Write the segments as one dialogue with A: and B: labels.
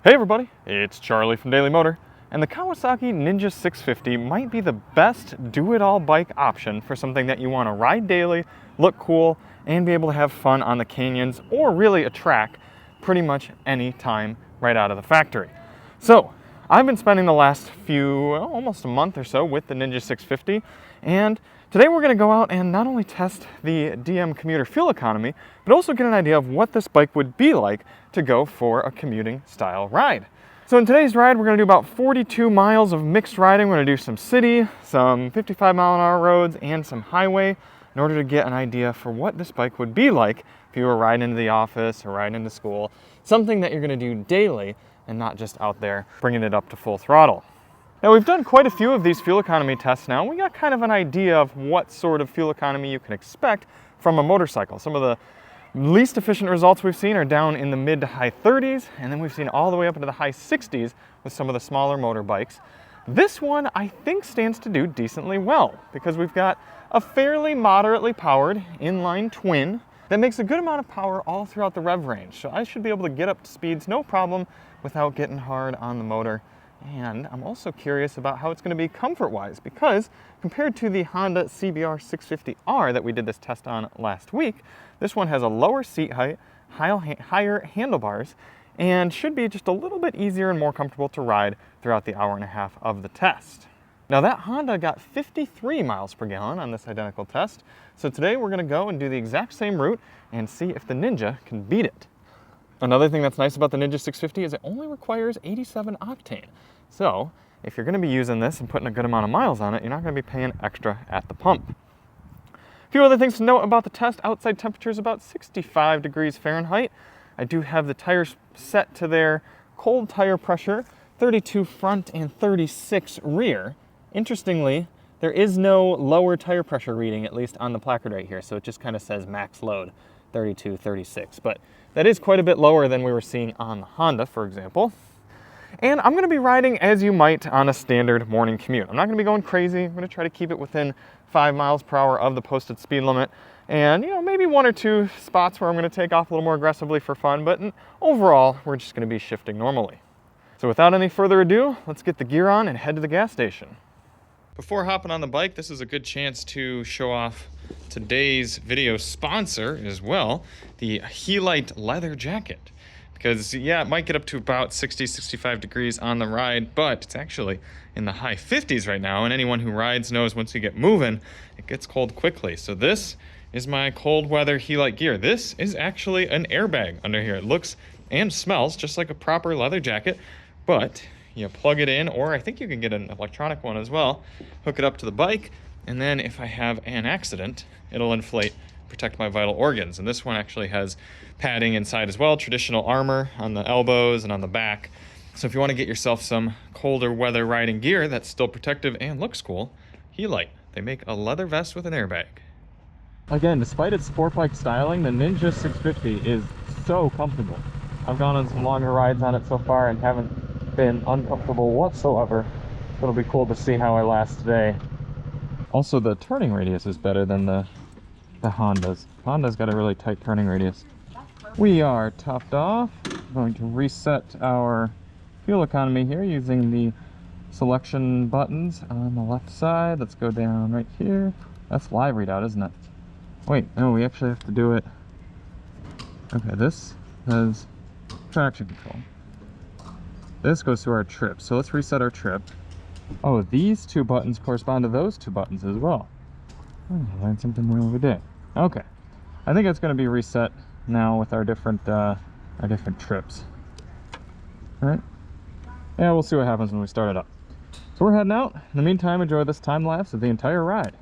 A: Hey everybody, it's Charlie from Daily Motor, and the Kawasaki Ninja 650 might be the best do-it-all bike option for something that you want to ride daily, look cool, and be able to have fun on the canyons or really a track pretty much any time right out of the factory. So, I've been spending the last almost a month or so with the Ninja 650, and today we're going to go out and not only test the DM Commuter fuel economy, but also get an idea of what this bike would be like to go for a commuting style ride. So in today's ride, we're going to do about 42 miles of mixed riding. We're going to do some city, some 55-mile-an-hour roads, and some highway in order to get an idea for what this bike would be like if you were riding into the office or riding into school, something that you're going to do daily and not just out there bringing it up to full throttle. Now, we've done quite a few of these fuel economy tests now. We got kind of an idea of what sort of fuel economy you can expect from a motorcycle. Some of the least efficient results we've seen are down in the mid to high 30s, and then we've seen all the way up into the high 60s with some of the smaller motorbikes. This one, I think, stands to do decently well because we've got a fairly moderately powered inline twin that makes a good amount of power all throughout the rev range. So I should be able to get up to speeds no problem without getting hard on the motor. And I'm also curious about how it's going to be comfort-wise, because compared to the Honda CBR 650R that we did this test on last week, this one has a lower seat height, higher handlebars, and should be just a little bit easier and more comfortable to ride throughout the hour and a half of the test. Now that Honda got 53 miles per gallon on this identical test, so today we're going to go and do the exact same route and see if the Ninja can beat it. Another thing that's nice about the Ninja 650 is it only requires 87 octane. So if you're going to be using this and putting a good amount of miles on it, you're not going to be paying extra at the pump. A few other things to note about the test. Outside temperature is about 65 degrees Fahrenheit. I do have the tires set to their cold tire pressure, 32 front and 36 rear. Interestingly, there is no lower tire pressure reading, at least on the placard right here, so it just kind of says max load, 32, 36. But that is quite a bit lower than we were seeing on the Honda, for example. And I'm going to be riding as you might on a standard morning commute. I'm not going to be going crazy. I'm going to try to keep it within 5 miles per hour of the posted speed limit. And, maybe one or two spots where I'm going to take off a little more aggressively for fun, but overall, we're just going to be shifting normally. So without any further ado, let's get the gear on and head to the gas station. Before hopping on the bike, this is a good chance to show off today's video sponsor as well, the Helite leather jacket. Because yeah, it might get up to about 60-65 degrees on the ride, but it's actually in the high 50s right now, and anyone who rides knows once you get moving, it gets cold quickly. So this is my cold weather Helite gear. This is actually an airbag under here. It looks and smells just like a proper leather jacket, but you plug it in, or I think you can get an electronic one as well, hook it up to the bike, and then if I have an accident, it'll inflate, protect my vital organs. And this one actually has padding inside as well, traditional armor on the elbows and on the back. So if you want to get yourself some colder weather riding gear that's still protective and looks cool, Helite. They make a leather vest with an airbag. Again, despite its sport bike styling, the Ninja 650 is so comfortable. I've gone on some longer rides on it so far and haven't been uncomfortable whatsoever. It'll be cool to see how I last today. Also, the turning radius is better than the Honda's. Honda's got a really tight turning radius. We are topped off. I'm going to reset our fuel economy here using the selection buttons on the left side. Let's go down right here. That's live readout, isn't it? Wait, no, we actually have to do it. Okay, this is traction control. This goes to our trip, so let's reset our trip. Oh, these two buttons correspond to those two buttons as well. Oh, I learned something new every day. Okay, I think it's going to be reset now with our different trips. All right. Yeah, we'll see what happens when we start it up. So we're heading out. In the meantime, enjoy this time lapse of the entire ride.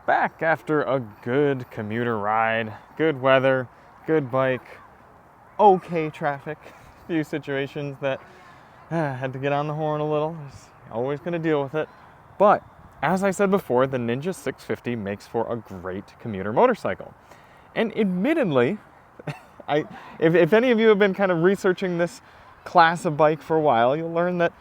A: back after a good commuter ride. Good weather, good bike, okay traffic. A few situations that had to get on the horn a little. Always going to deal with it. But as I said before, the Ninja 650 makes for a great commuter motorcycle. And admittedly, if any of you have been kind of researching this class of bike for a while, you'll learn that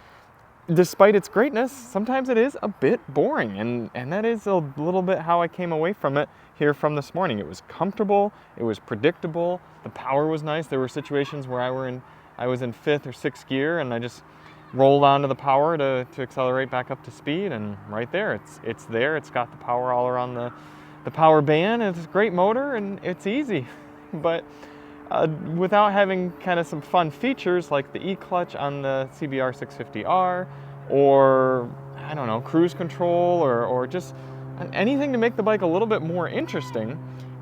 A: despite its greatness, sometimes it is a bit boring, and that is a little bit how I came away from it here from this morning. It was comfortable, it was predictable, the power was nice. There were situations where I was in 5th or 6th gear, and I just rolled onto the power to accelerate back up to speed, and right there, it's there. It's got the power all around the power band, and it's a great motor, and it's easy. But without having kind of some fun features like the e-clutch on the CBR 650R, or I don't know, cruise control, or just anything to make the bike a little bit more interesting,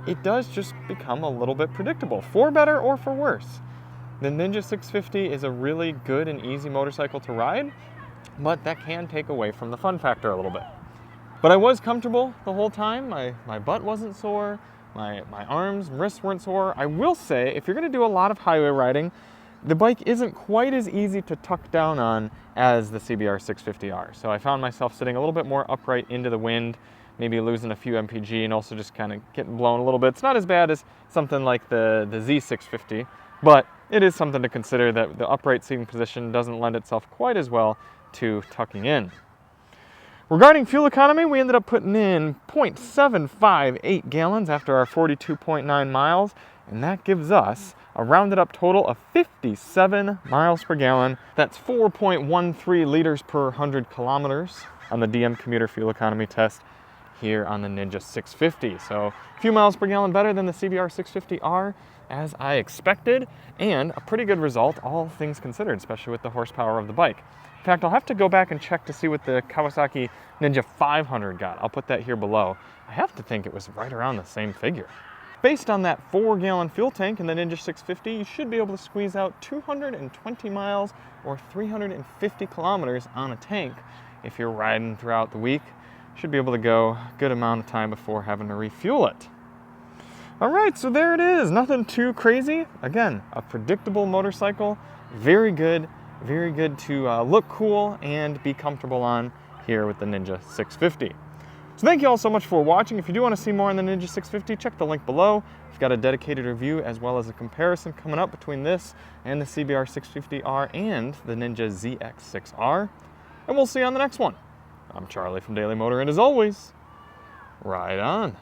A: it does just become a little bit predictable, for better or for worse. The Ninja 650 is a really good and easy motorcycle to ride, but that can take away from the fun factor a little bit. But I was comfortable the whole time. My butt wasn't sore. My arms and wrists weren't sore. I will say, if you're going to do a lot of highway riding, the bike isn't quite as easy to tuck down on as the CBR 650R. So I found myself sitting a little bit more upright into the wind, maybe losing a few MPG, and also just kind of getting blown a little bit. It's not as bad as something like the Z650, but it is something to consider that the upright seating position doesn't lend itself quite as well to tucking in. Regarding fuel economy, we ended up putting in 0.758 gallons after our 42.9 miles, and that gives us a rounded up total of 57 miles per gallon. That's 4.13 liters per 100 kilometers on the DM Commuter fuel economy test here on the Ninja 650. So a few miles per gallon better than the CBR 650R, as I expected, and a pretty good result, all things considered, especially with the horsepower of the bike. In fact, I'll have to go back and check to see what the Kawasaki Ninja 500 got. I'll put that here below. I have to think it was right around the same figure. Based on that 4-gallon fuel tank in the Ninja 650, you should be able to squeeze out 220 miles or 350 kilometers on a tank. If you're riding throughout the week, you should be able to go a good amount of time before having to refuel it. All right, so there it is. Nothing too crazy. Again, a predictable motorcycle. Very good to look cool and be comfortable on here with the Ninja 650. So thank you all so much for watching. If you do want to see more on the Ninja 650, check the link below. We've got a dedicated review as well as a comparison coming up between this and the CBR 650R and the Ninja ZX6R. And we'll see you on the next one. I'm Charlie from Daily Motor, and as always, ride on.